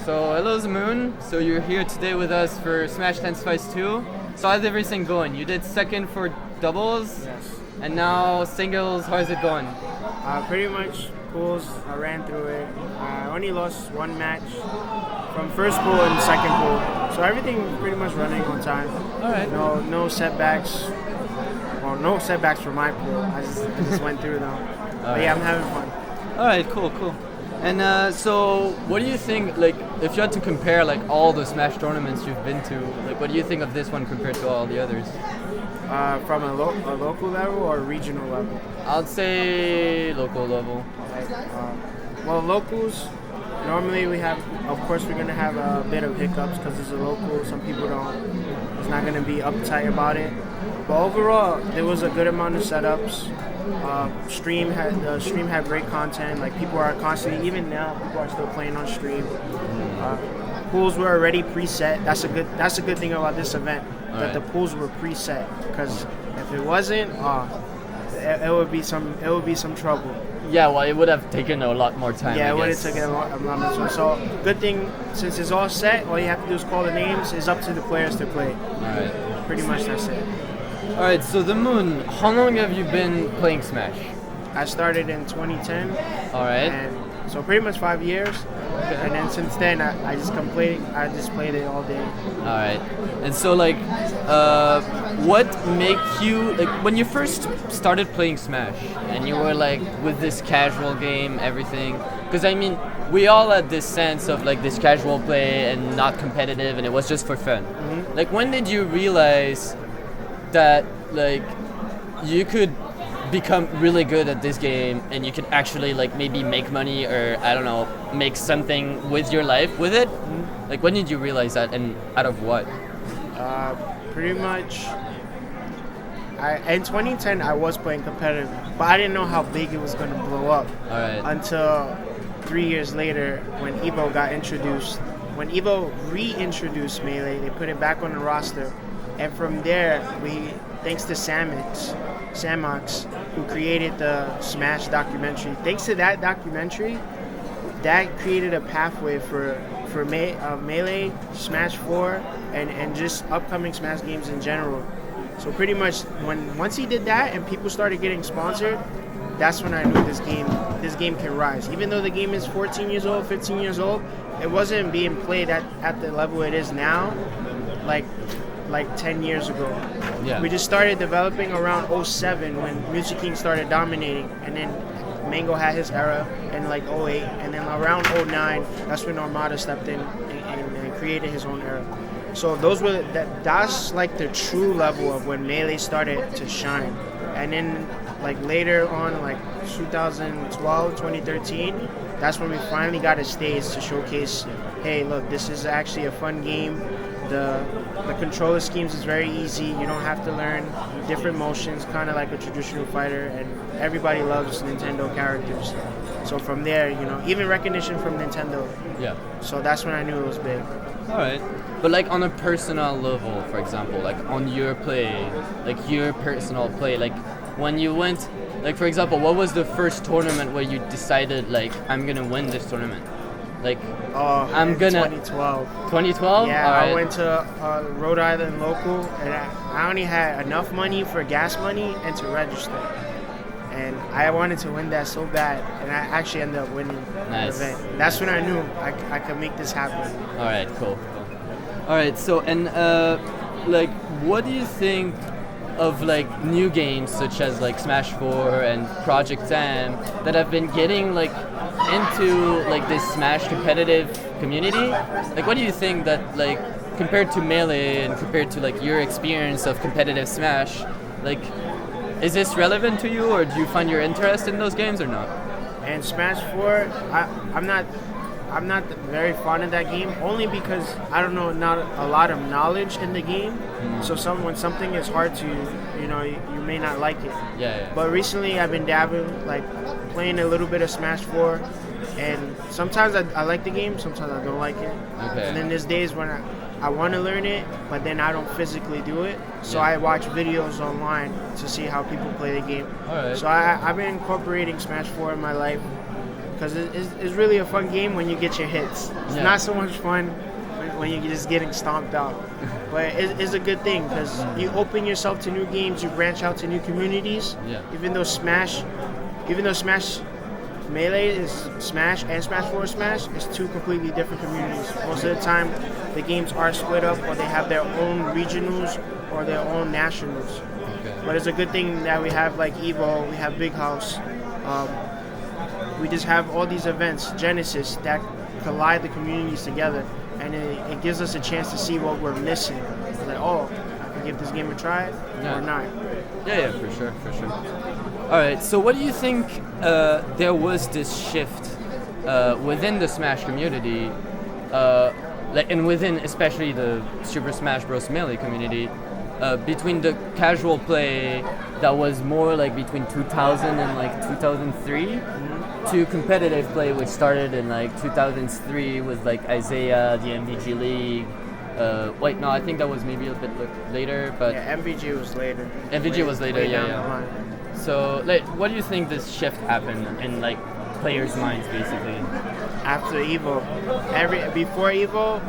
So hello Moon. So you're here today with us for Smash INTENSIFIES 2. So how's everything going? You did second for doubles, Yes. and now singles. How's it going? Pretty much pools. I ran through it. I only lost one match from first pool and second pool. So everything was pretty much running on time. All right. No setbacks. Well, no setbacks for my pool. I just went through them. But yeah, I'm having fun. All right, cool. And so, what do you think? Like, if you had to compare like all the Smash tournaments you've been to, like, what do you think of this one compared to all the others? From a local level or regional level? I'd say local level. Well, locals. Normally we have, of course, we're gonna have a bit of hiccups because it's a local. Some people it's not gonna be uptight about it. But overall, there was a good amount of setups. Stream had great content. Like people are constantly, even now, people are still playing on stream. Pools were already preset. That's a good thing about this event. That the pools were preset. Because if it wasn't, it would be some trouble. Yeah, well, it would have taken a lot more time. Yeah, it would have taken a lot more time. So good thing, since it's all set, all you have to do is call the names. It's up to the players to play. All right. Pretty much that's it. All right. So the Moon, how long have you been playing Smash? I started in 2010. All right. And so pretty much 5 years. Okay. And then since then, I just played it all day. All right. And so like, what make you like when you first started playing Smash and you were like with this casual game, everything? Because I mean, we all had this sense of like this casual play and not competitive, and it was just for fun. Mm-hmm. Like, when did you realize that like you could become really good at this game and you could actually like maybe make money, or I don't know, make something with your life with it? Mm-hmm. Like, when did you realize that, and out of what? Pretty much in 2010 I was playing competitive, but I didn't know how big it was going to blow up. All right. Until 3 years later when Evo got introduced. When Evo reintroduced Melee, they put it back on the roster, and from there thanks to Samox, who created the Smash documentary. Thanks to that documentary, that created a pathway for Melee, Smash 4, and just upcoming Smash games in general. So pretty much once he did that and people started getting sponsored, that's when I knew this game can rise. Even though the game is 14 years old, 15 years old, it wasn't being played at the level it is now, like 10 years ago. Yeah. We just started developing around 07 when Music King started dominating, and then Mango had his era in like 08, and then around 09, that's when Armada stepped in and created his own era. So that's like the true level of when Melee started to shine. And then like later on, like 2012, 2013, that's when we finally got a stage to showcase, hey, look, this is actually a fun game. The controller schemes is very easy. You don't have to learn different motions, kind of like a traditional fighter, and everybody loves Nintendo characters. So from there, even recognition from Nintendo. Yeah. So that's when I knew it was big. All right. But like on a personal level, for example, like on your play, like your personal play, like when you went, like for example, what was the first tournament where you decided like, I'm gonna win this tournament? Like, I'm gonna 2012. 2012? Yeah, right. I went to Rhode Island local, and I only had enough money for gas money and to register. And I wanted to win that so bad, and I actually ended up winning the event. That's when I knew I could make this happen. All right, cool. All right, so and like, what do you think of like new games such as like Smash 4 and Project M that have been getting like into like this Smash competitive community? Like, what do you think that like compared to Melee and compared to like your experience of competitive Smash, like, is this relevant to you, or do you find your interest in those games or not? And Smash 4, I'm not very fond of that game, only because I don't know, not a lot of knowledge in the game. Mm-hmm. So when something is hard to, you may not like it. Yeah. But recently I've been dabbling, like playing a little bit of Smash 4, and sometimes I like the game, sometimes I don't like it. Okay. And then there's days when I want to learn it, but then I don't physically do it. So I watch videos online to see how people play the game. All right. So I've been incorporating Smash 4 in my life. because it's really a fun game when you get your hits. It's not so much fun when you're just getting stomped out. But it's a good thing because you open yourself to new games, you branch out to new communities. Yeah. Even though Smash Melee is Smash and Smash 4 is Smash, it's two completely different communities. Most of the time, the games are split up or they have their own regionals or their own nationals. Okay. But it's a good thing that we have like Evo, we have Big House. We just have all these events, Genesis, that collide the communities together. And it gives us a chance to see what we're missing. It's like, oh, I can give this game a try or not. Yeah, for sure. All right, so what do you think there was this shift within the Smash community, and within especially the Super Smash Bros. Melee community, between the casual play that was more like between 2000 and like 2003, to competitive play which started in like 2003 with like Isaiah, the MVG League. No, I think that was maybe a bit later, but yeah, MVG was later. MVG was later, way down yeah. the line. So, like, what do you think this shift happened in like players' minds, basically? After Evo, before Evo,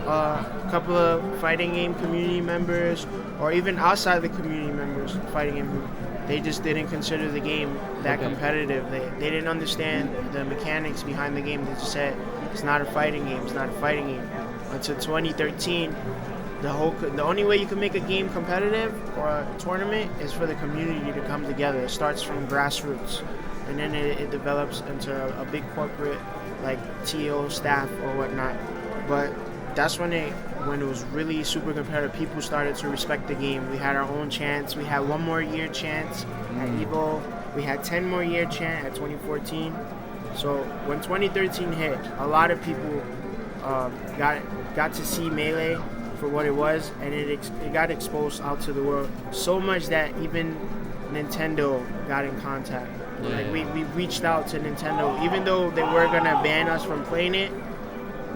a couple of fighting game community members, or even outside the community members, fighting game, they just didn't consider the game that competitive. They didn't understand the mechanics behind the game. They just said it's not a fighting game. It's not a fighting game. Until 2013. The only way you can make a game competitive or a tournament is for the community to come together. It starts from grassroots, and then it develops into a big corporate like TO staff or whatnot. But that's when it was really super competitive. People started to respect the game. We had our own chants. We had 1 more year chants at Evo. We had 10 more year chant at 2014. So when 2013 hit, a lot of people got to see Melee for what it was, and it got exposed out to the world so much that even Nintendo got in contact. Yeah. Like we reached out to Nintendo, even though they were gonna ban us from playing it.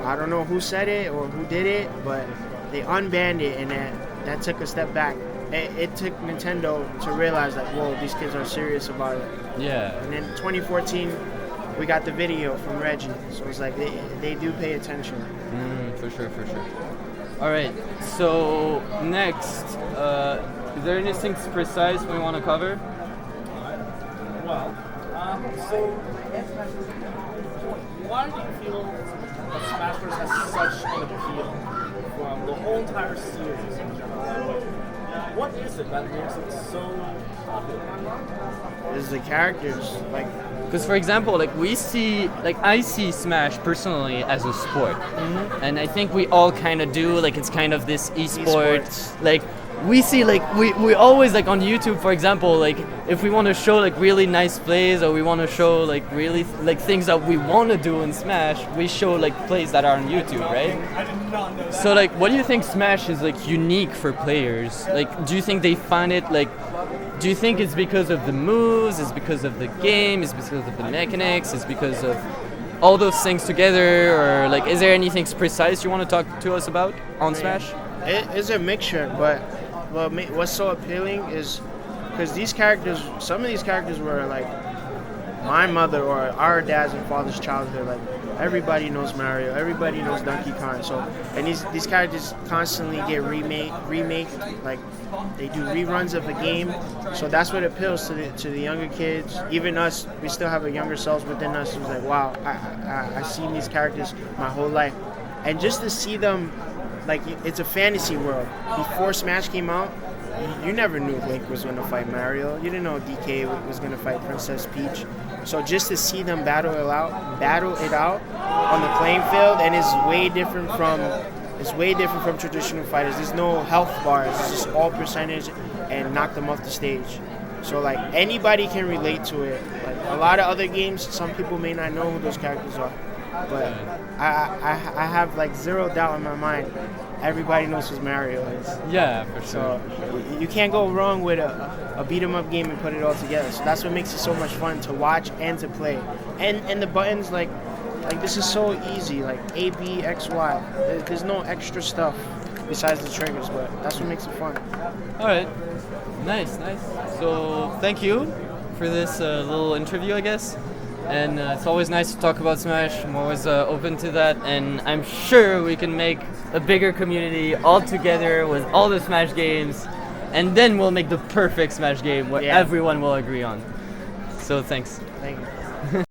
I don't know who said it or who did it, but they unbanned it, and that took a step back. It took Nintendo to realize like, whoa, these kids are serious about it. Yeah. And then 2014, we got the video from Reggie, so it's like they do pay attention. For sure. All right, so next, is there anything precise we want to cover? Well, so why do you feel that Smash Bros. Has such an appeal from the whole entire series in general? What is it that makes it so popular? Is the characters like. Because, for example, like I see Smash personally as a sport, and I think we all kind of do. Like, it's kind of this esports. Like, we see like we always like on YouTube, for example, like if we want to show like really nice plays or we want to show like really like things that we want to do in Smash, we show like plays that are on YouTube, right? I did not know that. So like, what do you think Smash is like unique for players? Like, do you think they find it like? Do you think it's because of the moves? It's because of the game? It's because of the mechanics? It's because of all those things together? Or like, is there anything precise you want to talk to us about on Smash? It is a mixture, but what's so appealing is because some of these characters were like my mother or our dad's and father's childhood. Like everybody knows Mario, everybody knows Donkey Kong. So and these characters constantly get remade. Like they do reruns of the game. So that's what appeals to the younger kids. Even us, we still have a younger selves within us. Who's like, wow, I've seen these characters my whole life, and just to see them. Like, it's a fantasy world. Before Smash came out, you never knew Link was going to fight Mario. You didn't know DK was going to fight Princess Peach. So just to see them battle it out on the playing field, and it's way different from traditional fighters. There's no health bars. It's just all percentage and knock them off the stage. So like anybody can relate to it. Like a lot of other games, some people may not know who those characters are. But I have like zero doubt in my mind. Everybody knows who Mario is. Yeah, for sure. So you can't go wrong with a beat 'em up game and put it all together. So that's what makes it so much fun to watch and to play. And the buttons like this is so easy. Like A, B, X, Y. There's no extra stuff besides the triggers, but that's what makes it fun. All right, nice. So thank you for this little interview, I guess. and it's always nice to talk about Smash. I'm always open to that, and I'm sure we can make a bigger community all together with all the Smash games, and then we'll make the perfect Smash game where Yeah. everyone will agree on. So thanks. Thank you.